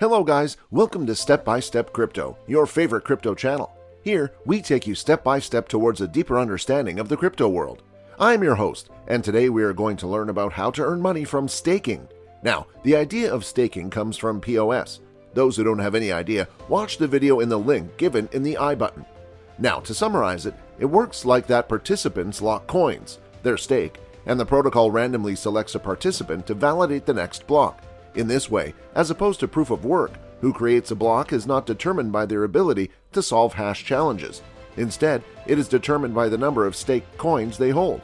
Hello guys, welcome to Step by Step Crypto, your favorite crypto channel. Here, we take you step by step towards a deeper understanding of the crypto world. I'm your host, and today we are going to learn about how to earn money from staking. Now, the idea of staking comes from POS. Those who don't have any idea, watch the video in the link given in the I button. Now, to summarize it, it works like that participants lock coins, their stake, and the protocol randomly selects a participant to validate the next block. In this way, as opposed to proof of work, who creates a block is not determined by their ability to solve hash challenges. Instead, it is determined by the number of staked coins they hold.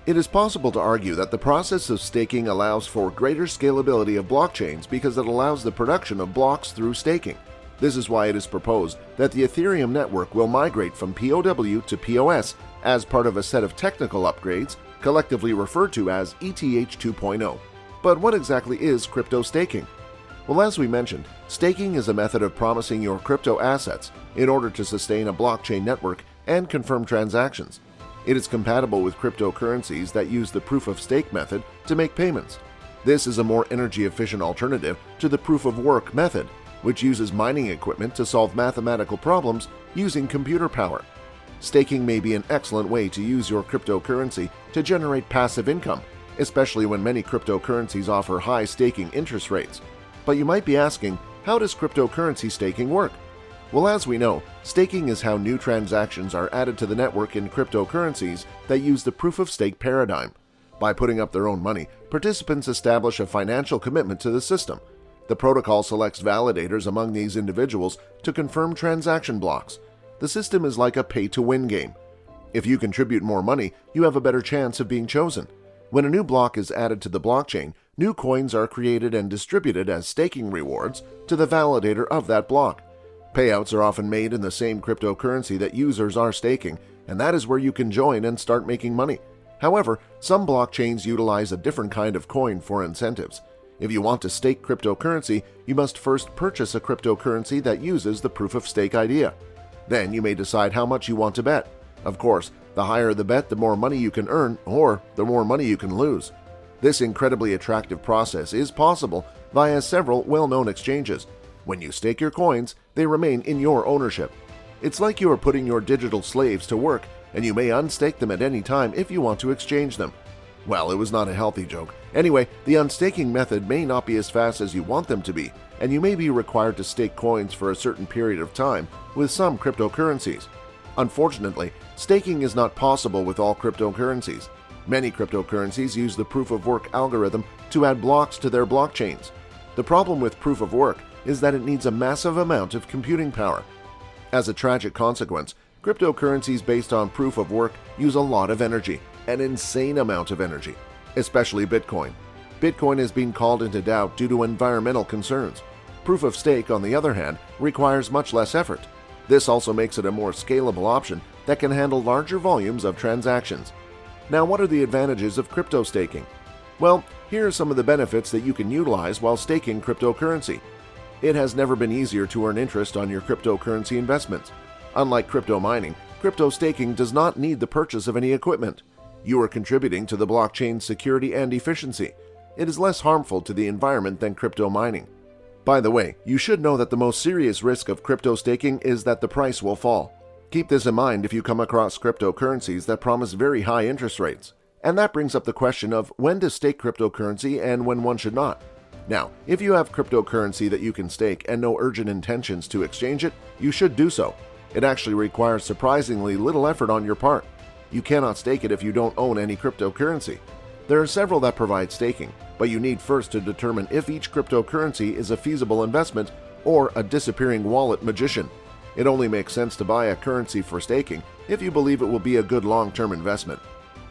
It is possible to argue that the process of staking allows for greater scalability of blockchains because it allows the production of blocks through staking. This is why it is proposed that the Ethereum network will migrate from POW to POS as part of a set of technical upgrades collectively referred to as ETH 2.0. But what exactly is crypto staking? Well, as we mentioned, staking is a method of promising your crypto assets in order to sustain a blockchain network and confirm transactions. It is compatible with cryptocurrencies that use the proof of stake method to make payments. This is a more energy-efficient alternative to the proof of work method, which uses mining equipment to solve mathematical problems using computer power. Staking may be an excellent way to use your cryptocurrency to generate passive income, especially when many cryptocurrencies offer high staking interest rates. But you might be asking, how does cryptocurrency staking work? Well, as we know, staking is how new transactions are added to the network in cryptocurrencies that use the proof-of-stake paradigm. By putting up their own money, participants establish a financial commitment to the system. The protocol selects validators among these individuals to confirm transaction blocks. The system is like a pay-to-win game. If you contribute more money, you have a better chance of being chosen. When a new block is added to the blockchain, new coins are created and distributed as staking rewards to the validator of that block. Payouts are often made in the same cryptocurrency that users are staking, and that is where you can join and start making money. However, some blockchains utilize a different kind of coin for incentives. If you want to stake cryptocurrency, you must first purchase a cryptocurrency that uses the proof-of-stake idea. Then you may decide how much you want to bet. Of course, the higher the bet, the more money you can earn, or the more money you can lose. This incredibly attractive process is possible via several well-known exchanges. When you stake your coins, they remain in your ownership. It's like you are putting your digital slaves to work, and you may unstake them at any time if you want to exchange them. Well, it was not a healthy joke. Anyway, the unstaking method may not be as fast as you want them to be, and you may be required to stake coins for a certain period of time with some cryptocurrencies. Unfortunately, staking is not possible with all cryptocurrencies. Many cryptocurrencies use the proof-of-work algorithm to add blocks to their blockchains. The problem with proof-of-work is that it needs a massive amount of computing power. As a tragic consequence, cryptocurrencies based on proof-of-work use a lot of energy, an insane amount of energy, especially Bitcoin. Bitcoin has been called into doubt due to environmental concerns. Proof-of-stake, on the other hand, requires much less effort. This also makes it a more scalable option that can handle larger volumes of transactions. Now, what are the advantages of crypto staking? Well, here are some of the benefits that you can utilize while staking cryptocurrency. It has never been easier to earn interest on your cryptocurrency investments. Unlike crypto mining, crypto staking does not need the purchase of any equipment. You are contributing to the blockchain's security and efficiency. It is less harmful to the environment than crypto mining. By the way, you should know that the most serious risk of crypto staking is that the price will fall. Keep this in mind if you come across cryptocurrencies that promise very high interest rates. And that brings up the question of when to stake cryptocurrency and when one should not. Now, if you have cryptocurrency that you can stake and no urgent intentions to exchange it, you should do so. It actually requires surprisingly little effort on your part. You cannot stake it if you don't own any cryptocurrency. There are several that provide staking, but you need first to determine if each cryptocurrency is a feasible investment or a disappearing wallet magician. It only makes sense to buy a currency for staking if you believe it will be a good long-term investment.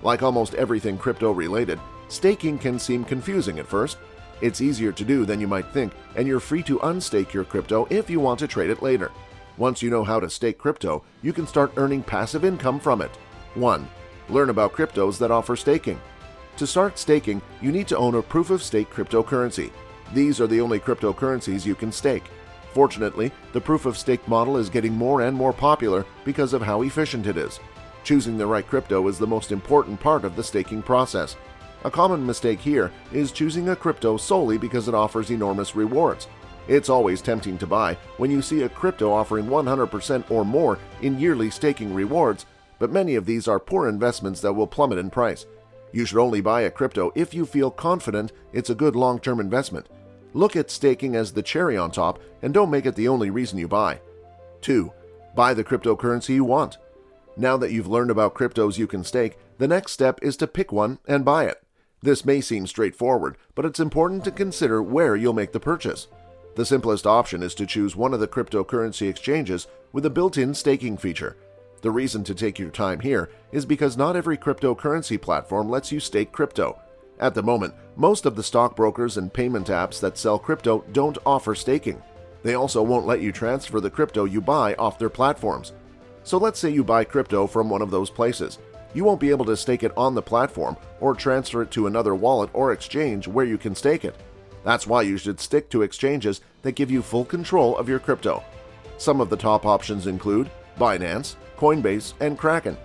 Like almost everything crypto-related, staking can seem confusing at first. It's easier to do than you might think, and you're free to unstake your crypto if you want to trade it later. Once you know how to stake crypto, you can start earning passive income from it. 1. Learn about cryptos that offer staking. To start staking, you need to own a proof-of-stake cryptocurrency. These are the only cryptocurrencies you can stake. Fortunately, the proof-of-stake model is getting more and more popular because of how efficient it is. Choosing the right crypto is the most important part of the staking process. A common mistake here is choosing a crypto solely because it offers enormous rewards. It's always tempting to buy when you see a crypto offering 100% or more in yearly staking rewards, but many of these are poor investments that will plummet in price. You should only buy a crypto if you feel confident it's a good long-term investment. Look at staking as the cherry on top and don't make it the only reason you buy. 2. Buy the cryptocurrency you want. Now that you've learned about cryptos you can stake, the next step is to pick one and buy it. This may seem straightforward, but it's important to consider where you'll make the purchase. The simplest option is to choose one of the cryptocurrency exchanges with a built-in staking feature. The reason to take your time here is because not every cryptocurrency platform lets you stake crypto. At the moment, most of the stockbrokers and payment apps that sell crypto don't offer staking. They also won't let you transfer the crypto you buy off their platforms. So let's say you buy crypto from one of those places. You won't be able to stake it on the platform or transfer it to another wallet or exchange where you can stake it. That's why you should stick to exchanges that give you full control of your crypto. Some of the top options include Binance, Coinbase, and Kraken.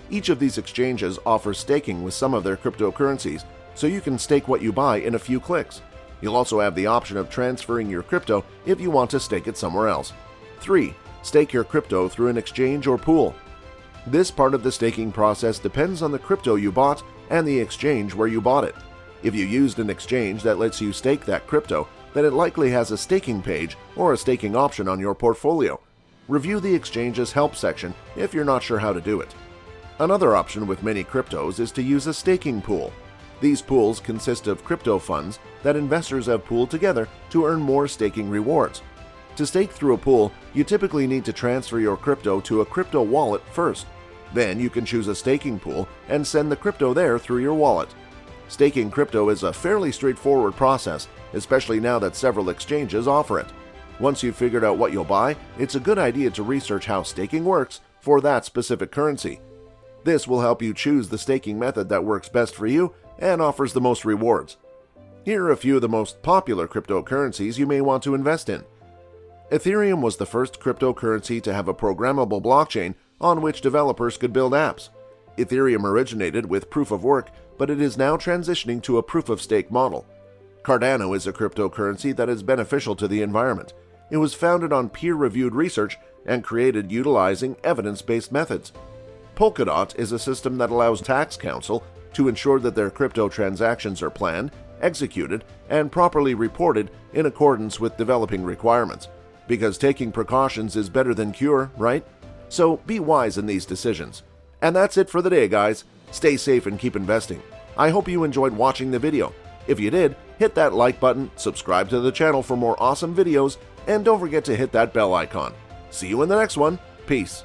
Each of these exchanges offers staking with some of their cryptocurrencies, so you can stake what you buy in a few clicks. You'll also have the option of transferring your crypto if you want to stake it somewhere else. 3. Stake your crypto through an exchange or pool. This part of the staking process depends on the crypto you bought and the exchange where you bought it. If you used an exchange that lets you stake that crypto, then it likely has a staking page or a staking option on your portfolio. Review the exchange's help section if you're not sure how to do it. Another option with many cryptos is to use a staking pool. These pools consist of crypto funds that investors have pooled together to earn more staking rewards. To stake through a pool, you typically need to transfer your crypto to a crypto wallet first. Then you can choose a staking pool and send the crypto there through your wallet. Staking crypto is a fairly straightforward process, especially now that several exchanges offer it. Once you've figured out what you'll buy, it's a good idea to research how staking works for that specific currency. This will help you choose the staking method that works best for you and offers the most rewards. Here are a few of the most popular cryptocurrencies you may want to invest in. Ethereum was the first cryptocurrency to have a programmable blockchain on which developers could build apps. Ethereum originated with proof of work, but it is now transitioning to a proof-of-stake model. Cardano is a cryptocurrency that is beneficial to the environment. It was founded on peer-reviewed research and created utilizing evidence-based methods. Polkadot is a system that allows tax counsel to ensure that their crypto transactions are planned, executed, and properly reported in accordance with developing requirements. Because taking precautions is better than cure, right? So be wise in these decisions. And that's it for the day, guys. Stay safe and keep investing. I hope you enjoyed watching the video. If you did, hit that like button, subscribe to the channel for more awesome videos, and don't forget to hit that bell icon. See you in the next one. Peace.